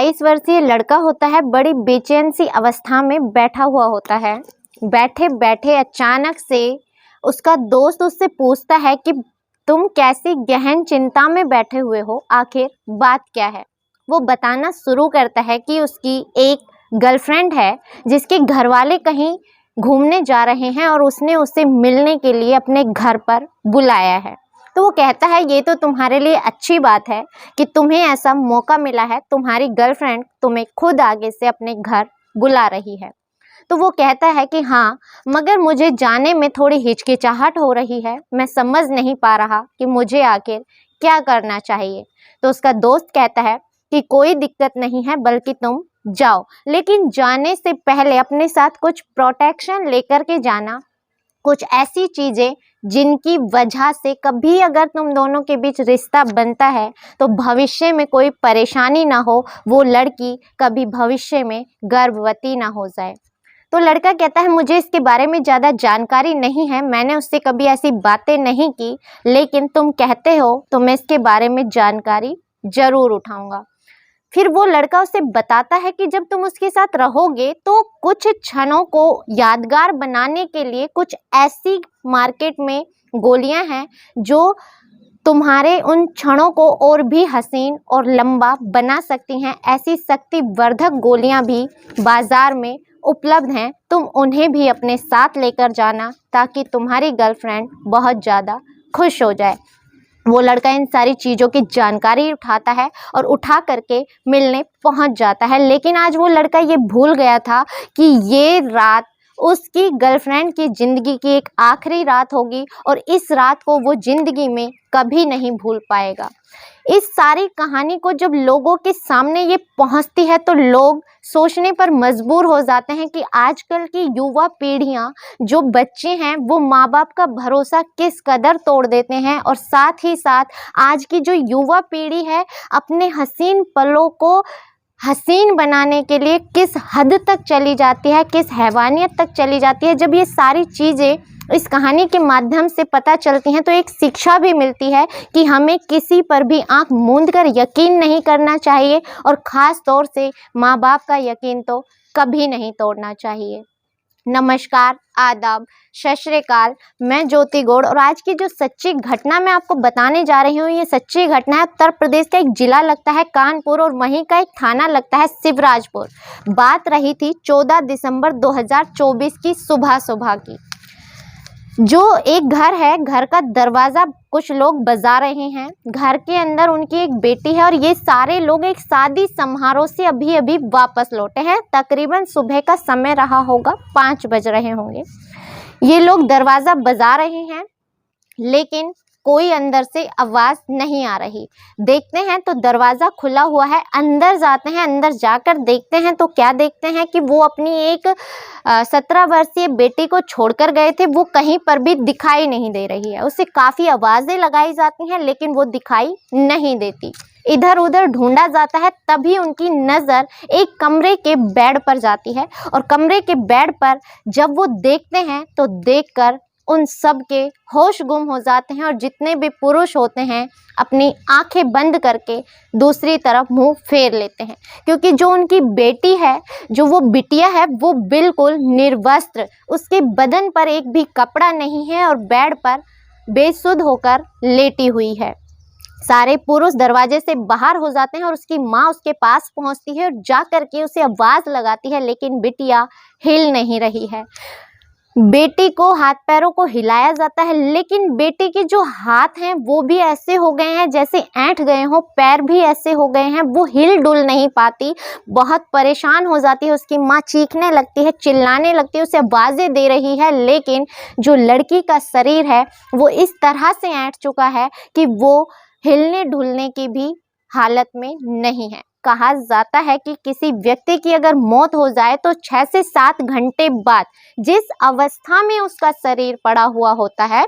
22 वर्षीय लड़का होता है, बड़ी बेचैन सी अवस्था में बैठा हुआ होता है। बैठे बैठे अचानक से उसका दोस्त उससे पूछता है कि तुम कैसी गहन चिंता में बैठे हुए हो, आखिर बात क्या है। वो बताना शुरू करता है कि उसकी एक गर्लफ्रेंड है जिसके घर वाले कहीं घूमने जा रहे हैं और उसने उसे मिलने के लिए अपने घर पर बुलाया है। तो वो कहता है ये तो तुम्हारे लिए अच्छी बात है कि तुम्हें ऐसा मौका मिला है, तुम्हारी गर्लफ्रेंड तुम्हें खुद आगे से अपने घर बुला रही है। तो वो कहता है कि हाँ, मगर मुझे जाने में थोड़ी हिचकिचाहट हो रही है, मैं समझ नहीं पा रहा कि मुझे आखिर क्या करना चाहिए। तो उसका दोस्त कहता है कि कोई दिक्कत नहीं है, बल्कि तुम जाओ, लेकिन जाने से पहले अपने साथ कुछ प्रोटेक्शन लेकर के जाना, कुछ ऐसी चीज़ें जिनकी वजह से कभी अगर तुम दोनों के बीच रिश्ता बनता है तो भविष्य में कोई परेशानी ना हो, वो लड़की कभी भविष्य में गर्भवती ना हो जाए। तो लड़का कहता है मुझे इसके बारे में ज़्यादा जानकारी नहीं है, मैंने उससे कभी ऐसी बातें नहीं की, लेकिन तुम कहते हो तो मैं इसके बारे में जानकारी ज़रूर उठाऊंगा। फिर वो लड़का उसे बताता है कि जब तुम उसके साथ रहोगे तो कुछ क्षणों को यादगार बनाने के लिए कुछ ऐसी मार्केट में गोलियां हैं जो तुम्हारे उन क्षणों को और भी हसीन और लंबा बना सकती हैं। ऐसी शक्तिवर्धक गोलियां भी बाजार में उपलब्ध हैं, तुम उन्हें भी अपने साथ लेकर जाना ताकि तुम्हारी गर्लफ्रेंड बहुत ज़्यादा खुश हो जाए। वो लड़का इन सारी चीज़ों की जानकारी उठाता है और उठा करके मिलने पहुंच जाता है। लेकिन आज वो लड़का ये भूल गया था कि ये रात उसकी गर्लफ्रेंड की ज़िंदगी की एक आखिरी रात होगी और इस रात को वो ज़िंदगी में कभी नहीं भूल पाएगा। इस सारी कहानी को जब लोगों के सामने ये पहुंचती है तो लोग सोचने पर मजबूर हो जाते हैं कि आजकल की युवा पीढ़ियां, जो बच्चे हैं, वो माँ बाप का भरोसा किस कदर तोड़ देते हैं और साथ ही साथ आज की जो युवा पीढ़ी है अपने हसीन पलों को हसीन बनाने के लिए किस हद तक चली जाती है, किस हैवानियत तक चली जाती है। जब ये सारी चीज़ें इस कहानी के माध्यम से पता चलती हैं तो एक शिक्षा भी मिलती है कि हमें किसी पर भी आंख मूंद कर यकीन नहीं करना चाहिए और ख़ास तौर से माँ बाप का यकीन तो कभी नहीं तोड़ना चाहिए। नमस्कार, आदाब, सत श्री अकाल, मैं ज्योति गौड़ और आज की जो सच्ची घटना मैं आपको बताने जा रही हूँ, ये सच्ची घटना है उत्तर प्रदेश का एक ज़िला लगता है कानपुर और वहीं का एक थाना लगता है शिवराजपुर। बात रही थी 14 दिसंबर 2024 की सुबह की। जो एक घर है, घर का दरवाज़ा कुछ लोग बजा रहे हैं। घर के अंदर उनकी एक बेटी है और ये सारे लोग एक शादी समारोह से अभी अभी वापस लौटे हैं। तकरीबन सुबह का समय रहा होगा, 5 बज रहे होंगे। ये लोग दरवाज़ा बजा रहे हैं लेकिन कोई अंदर से आवाज़ नहीं आ रही। देखते हैं तो दरवाज़ा खुला हुआ है, अंदर जाते हैं। अंदर जाकर देखते हैं तो क्या देखते हैं कि वो अपनी एक 17 वर्षीय बेटी को छोड़कर गए थे, वो कहीं पर भी दिखाई नहीं दे रही है। उसे काफ़ी आवाज़ें लगाई जाती हैं लेकिन वो दिखाई नहीं देती। इधर उधर ढूंढा जाता है, तभी उनकी नज़र एक कमरे के बेड पर जाती है और कमरे के बेड पर जब वो देखते हैं तो देखकर उन सब के होश गुम हो जाते हैं और जितने भी पुरुष होते हैं अपनी आंखें बंद करके दूसरी तरफ मुंह फेर लेते हैं, क्योंकि जो उनकी बेटी है, जो वो बिटिया है, वो बिल्कुल निर्वस्त्र, उसके बदन पर एक भी कपड़ा नहीं है और बेड पर बेसुध होकर लेटी हुई है। सारे पुरुष दरवाजे से बाहर हो जाते हैं और उसकी माँ उसके पास पहुँचती है और जा कर के उसे आवाज़ लगाती है, लेकिन बिटिया हिल नहीं रही है। बेटी को हाथ पैरों को हिलाया जाता है लेकिन बेटी के जो हाथ हैं वो भी ऐसे हो गए हैं जैसे ऐंठ गए हों, पैर भी ऐसे हो गए हैं, वो हिल डुल नहीं पाती। बहुत परेशान हो जाती है। उसकी माँ चीखने लगती है, चिल्लाने लगती है, उसे आवाज़ें दे रही है, लेकिन जो लड़की का शरीर है वो इस तरह से ऐंठ चुका है कि वो हिलने डुलने की भी हालत में नहीं है। कहा जाता है कि किसी व्यक्ति की अगर मौत हो जाए तो 6 से 7 घंटे बाद जिस अवस्था में उसका शरीर पड़ा हुआ होता है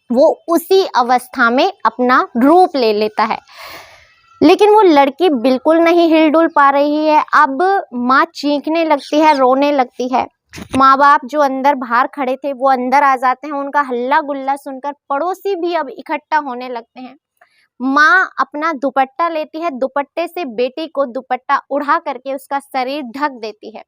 वो उसी अवस्था में अपना रूप ले लेता है। लेकिन वो लड़की बिल्कुल नहीं हिल डुल पा रही है। अब माँ चीखने लगती है, रोने लगती है। माँ बाप जो अंदर बाहर खड़े थे वो अंदर आ जाते हैं। उनका हल्ला गुल्ला सुनकर पड़ोसी भी अब इकट्ठा होने लगते हैं। माँ अपना दुपट्टा लेती है, दुपट्टे से बेटी को दुपट्टा उड़ा करके उसका शरीर ढक देती है।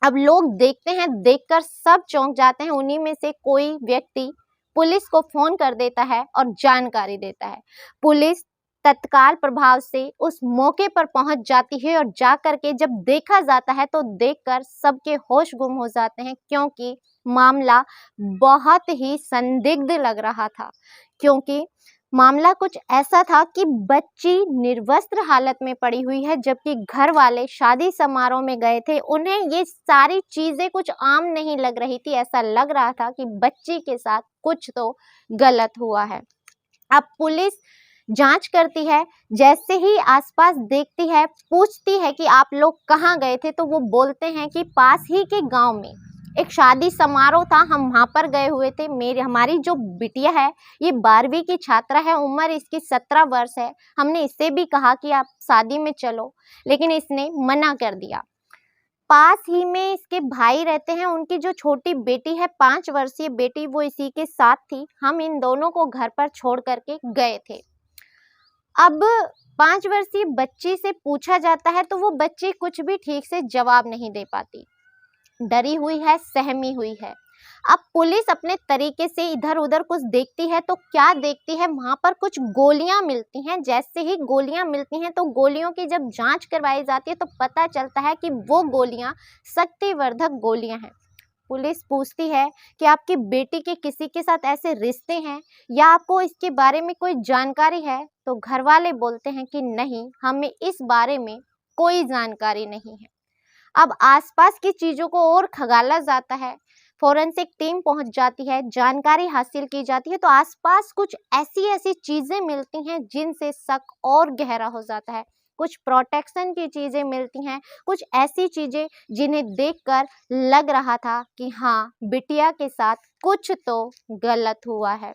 अब लोग देखते हैं, देखकर सब चौंक जाते हैं। उन्हीं में से कोई व्यक्ति पुलिस को फोन कर देता है और जानकारी देता है। पुलिस तत्काल प्रभाव से उस मौके पर पहुंच जाती है और जाकर के जब देखा जाता है तो देखकर सबके होश गुम हो जाते हैं, क्योंकि मामला बहुत ही संदिग्ध लग रहा था। क्योंकि मामला कुछ ऐसा था कि बच्ची निर्वस्त्र हालत में पड़ी हुई है, जबकि घर वाले शादी समारोह में गए थे। उन्हें ये सारी चीजें कुछ आम नहीं लग रही थी, ऐसा लग रहा था कि बच्ची के साथ कुछ तो गलत हुआ है। अब पुलिस जांच करती है, जैसे ही आसपास देखती है, पूछती है कि आप लोग कहाँ गए थे, तो वो बोलते हैं कि पास ही के गांव में एक शादी समारोह था, हम वहां पर गए हुए थे। हमारी जो बिटिया है ये 12वीं की छात्रा है, उम्र इसकी 17 वर्ष है। हमने इससे भी कहा कि आप शादी में चलो, लेकिन इसने मना कर दिया। पास ही में इसके भाई रहते हैं, उनकी जो छोटी बेटी है 5 वर्षीय बेटी, वो इसी के साथ थी। हम इन दोनों को घर पर छोड़ करके गए थे। अब 5 वर्षीय बच्ची से पूछा जाता है तो वो बच्ची कुछ भी ठीक से जवाब नहीं दे पाती, डरी हुई है, सहमी हुई है। अब पुलिस अपने तरीके से इधर उधर कुछ देखती है तो क्या देखती है, वहां पर कुछ गोलियां मिलती हैं। जैसे ही गोलियां मिलती हैं तो गोलियों की जब जांच करवाई जाती है तो पता चलता है कि वो गोलियां शक्तिवर्धक गोलियां हैं। पुलिस पूछती है कि आपकी बेटी के किसी के साथ ऐसे रिश्ते हैं या आपको इसके बारे में कोई जानकारी है, तो घर वाले बोलते हैं कि नहीं, हमें इस बारे में कोई जानकारी नहीं है। अब आसपास की चीजों को और खंगाला जाता है, फोरेंसिक टीम पहुंच जाती है, जानकारी हासिल की जाती है, तो आसपास कुछ ऐसी ऐसी चीजें मिलती हैं जिनसे शक और गहरा हो जाता है। कुछ प्रोटेक्शन की चीजें मिलती हैं, कुछ ऐसी चीजें जिन्हें देखकर लग रहा था कि हाँ, बिटिया के साथ कुछ तो गलत हुआ है।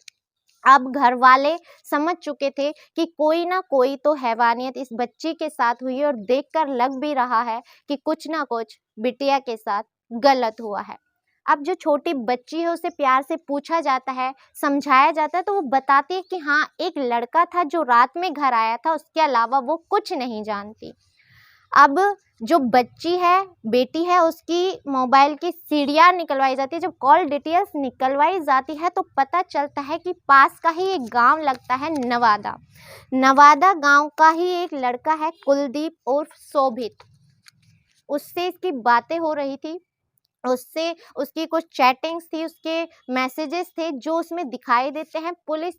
अब घर वाले समझ चुके थे कि कोई ना कोई तो हैवानियत इस बच्ची के साथ हुई है और देखकर लग भी रहा है कि कुछ ना कुछ बिटिया के साथ गलत हुआ है। अब जो छोटी बच्ची है उसे प्यार से पूछा जाता है, समझाया जाता है, तो वो बताती है कि हाँ, एक लड़का था जो रात में घर आया था, उसके अलावा वो कुछ नहीं जानती। अब जो बच्ची है, बेटी है, उसकी मोबाइल की सीढ़ियाँ निकलवाई जाती है। जब कॉल डिटेल्स निकलवाई जाती है तो पता चलता है कि पास का ही एक गांव लगता है नवादा। नवादा गांव का ही एक लड़का है कुलदीप उर्फ शोभित, उससे इसकी बातें हो रही थी। उससे उसकी कुछ चैटिंग्स थी, उसके मैसेजेस थे जो उसमें दिखाई देते हैं। पुलिस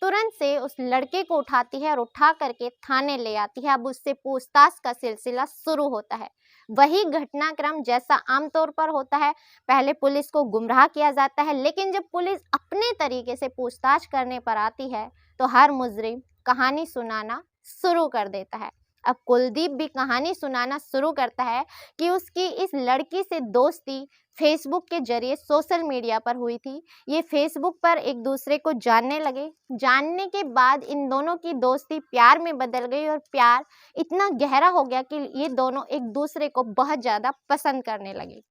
तुरंत से उस लड़के को उठाती है और उठा करके थाने ले आती है। अब उससे पूछताछ का सिलसिला शुरू होता है। वही घटनाक्रम जैसा आमतौर पर होता है, पहले पुलिस को गुमराह किया जाता है, लेकिन जब पुलिस अपने तरीके से पूछताछ करने पर आती है तो हर मुजरिम कहानी सुनाना शुरू कर देता है। अब कुलदीप भी कहानी सुनाना शुरू करता है कि उसकी इस लड़की से दोस्ती फेसबुक के जरिए सोशल मीडिया पर हुई थी। ये फेसबुक पर एक दूसरे को जानने लगे, जानने के बाद इन दोनों की दोस्ती प्यार में बदल गई और प्यार इतना गहरा हो गया कि ये दोनों एक दूसरे को बहुत ज़्यादा पसंद करने लगे।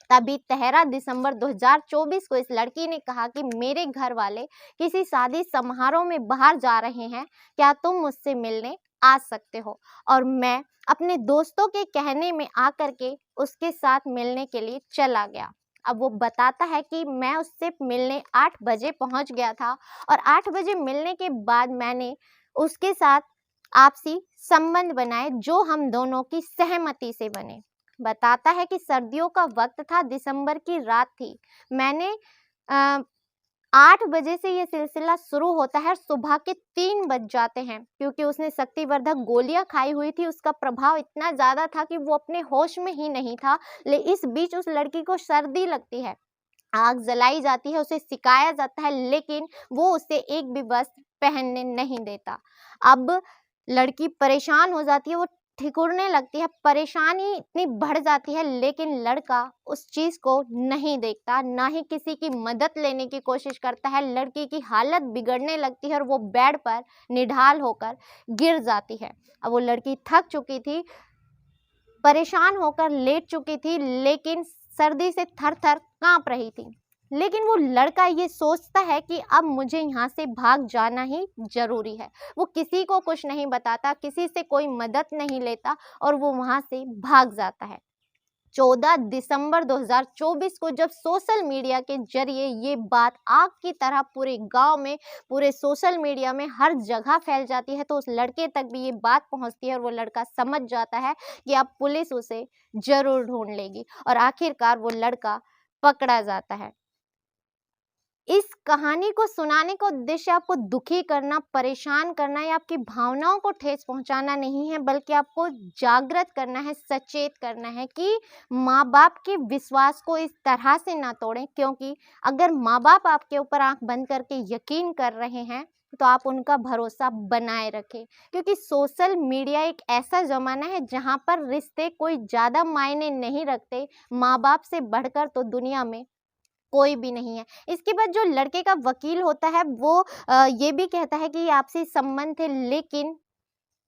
तभी 13 दिसंबर 2024 को इस लड़की ने कहा कि मेरे घर वाले किसी शादी समारोह में बाहर जा रहे हैं, क्या तुम मुझसे मिलने आ सकते हो? और मैं अपने दोस्तों के कहने में आकर के उसके साथ मिलने के लिए चला गया। अब वो बताता है कि मैं उससे मिलने 8 बजे पहुंच गया था और 8 बजे मिलने के बाद मैंने उसके साथ आपसी संबंध बनाए जो हम दोनों की सहमति से बने। बताता है कि सर्दियों का वक्त था, दिसंबर की रात थी। मैंने 8 बजे से ये सिलसिला शुरू होता है, सुबह के 3 बज जाते हैं, क्योंकि उसने शक्तिवर्धक गोलियां खाई हुई थी। उसका प्रभाव इतना ज़्यादा था कि वो अपने होश में ही नहीं था। इस बीच उस लड़की को सर्दी लगती है, आग जलाई जाती है, उसे सिखाया जाता है, लेकिन वो उसे एक भी वस्त्र पहनने नहीं देता। अब लड़की परेशान हो जाती है, वो ठिठुरने लगती है, परेशानी इतनी बढ़ जाती है, लेकिन लड़का उस चीज़ को नहीं देखता, ना ही किसी की मदद लेने की कोशिश करता है। लड़की की हालत बिगड़ने लगती है और वो बेड पर निढाल होकर गिर जाती है। अब वो लड़की थक चुकी थी, परेशान होकर लेट चुकी थी, लेकिन सर्दी से थर थर काँप रही थी। लेकिन वो लड़का ये सोचता है कि अब मुझे यहाँ से भाग जाना ही ज़रूरी है। वो किसी को कुछ नहीं बताता, किसी से कोई मदद नहीं लेता और वो वहाँ से भाग जाता है। 14 दिसंबर 2024 को जब सोशल मीडिया के जरिए ये बात आग की तरह पूरे गांव में, पूरे सोशल मीडिया में हर जगह फैल जाती है, तो उस लड़के तक भी ये बात पहुंचती है और वो लड़का समझ जाता है कि अब पुलिस उसे ज़रूर ढूंढ लेगी और आखिरकार वो लड़का पकड़ा जाता है। इस कहानी को सुनाने का उद्देश्य आपको दुखी करना, परेशान करना या आपकी भावनाओं को ठेस पहुंचाना नहीं है, बल्कि आपको जागृत करना है, सचेत करना है कि माँ बाप के विश्वास को इस तरह से ना तोड़ें। क्योंकि अगर माँ बाप आपके ऊपर आंख बंद करके यकीन कर रहे हैं तो आप उनका भरोसा बनाए रखें। क्योंकि सोशल मीडिया एक ऐसा ज़माना है जहाँ पर रिश्ते कोई ज़्यादा मायने नहीं रखते। माँ बाप से बढ़कर तो दुनिया में कोई भी नहीं है। इसके बाद जो लड़के का वकील होता है वो ये भी कहता है कि ये आपसी संबंध थे, लेकिन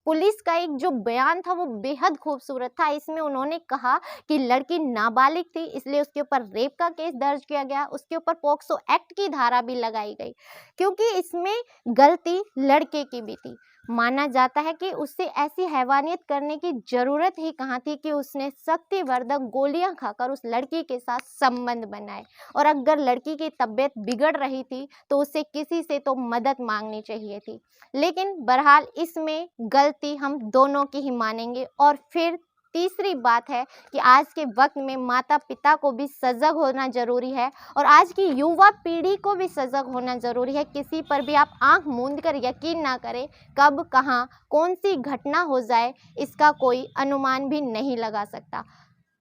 पुलिस का एक जो बयान था वो बेहद खूबसूरत था। इसमें उन्होंने कहा कि लड़की नाबालिग थी, इसलिए उसके ऊपर रेप का केस दर्ज किया गया, उसके ऊपर पॉक्सो एक्ट की धारा भी लगाई गई, क्योंकि इसमें गलती लड़के की भी थी। माना जाता है कि उससे ऐसी हैवानियत करने की जरूरत ही कहाँ थी कि उसने शक्तिवर्धक गोलियां खाकर उस लड़की के साथ संबंध बनाए। और अगर लड़की की तबीयत बिगड़ रही थी तो उसे किसी से तो मदद मांगनी चाहिए थी। लेकिन बहरहाल इसमें गलती हम दोनों की ही मानेंगे। और फिर तीसरी बात है कि आज के वक्त में माता पिता को भी सजग होना ज़रूरी है और आज की युवा पीढ़ी को भी सजग होना ज़रूरी है। किसी पर भी आप आंख मूंद कर यकीन ना करें, कब कहाँ कौन सी घटना हो जाए इसका कोई अनुमान भी नहीं लगा सकता।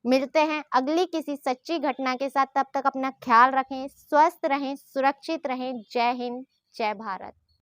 मिलते हैं अगली किसी सच्ची घटना के साथ, तब तक अपना ख्याल रखें, स्वस्थ रहें, सुरक्षित रहें। जय हिंद, जय भारत।